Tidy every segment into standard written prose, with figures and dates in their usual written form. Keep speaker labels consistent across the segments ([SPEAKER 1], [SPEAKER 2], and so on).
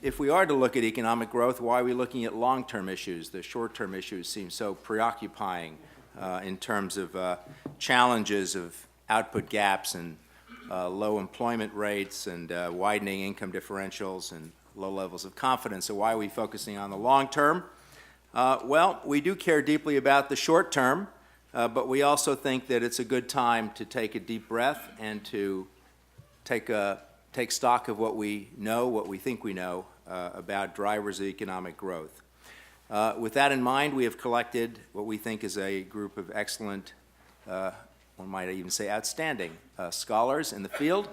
[SPEAKER 1] if we are to look at economic growth, why are we looking at long-term issues? The short-term issues seem so preoccupying in terms of challenges of output gaps and low employment rates and widening income differentials and low levels of confidence. So why are we focusing on the long term? Well, we do care deeply about the short term, but we also think that it's a good time to take a deep breath and to take stock of what we know, what we think we know about drivers of economic growth. With that in mind, we have collected what we think is a group of excellent, one might even say outstanding, scholars in the field,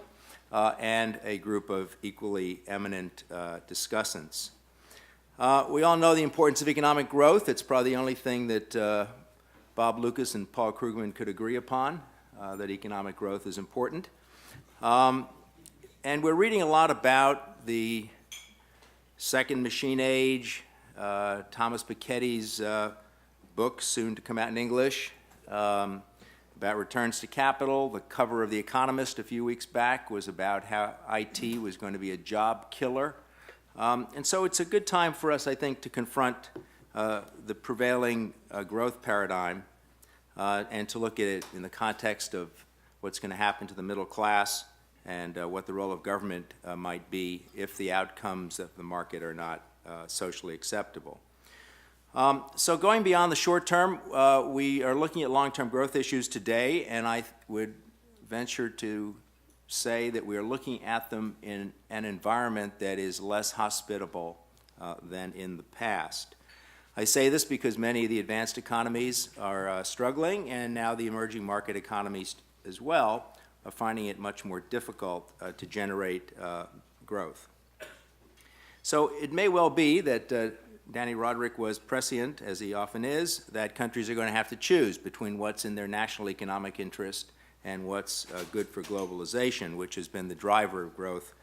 [SPEAKER 1] and a group of equally eminent discussants. We all know the importance of economic growth. It's probably the only thing that Bob Lucas and Paul Krugman could agree upon, that economic growth is important. And we're reading a lot about the second machine age, Thomas Piketty's book, soon to come out in English, about returns to capital. The cover of The Economist a few weeks back was about how IT was going to be a job killer. And so it's a good time for us, I think, to confront the prevailing growth paradigm and to look at it in the context of what's going to happen to the middle class and what the role of government might be if the outcomes of the market are not socially acceptable. So going beyond the short term, we are looking at long-term growth issues today, and I would venture to say that we are looking at them in an environment that is less hospitable than in the past. I say this because many of the advanced economies are struggling, and now the emerging market economies as well are finding it much more difficult to generate growth. So it may well be that Danny Roderick was prescient, as he often is, that countries are going to have to choose between what's in their national economic interest and what's good for globalization, which has been the driver of growth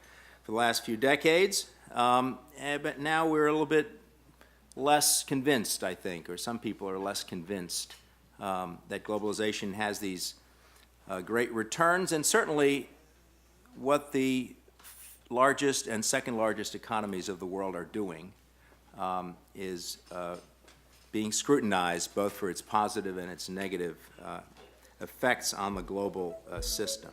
[SPEAKER 1] for the last few decades. But now we're a little bit less convinced, I think, or some people are less convinced that globalization has these great returns, and certainly what the largest and second largest economies of the world are doing is being scrutinized both for its positive and its negative effects on the global system.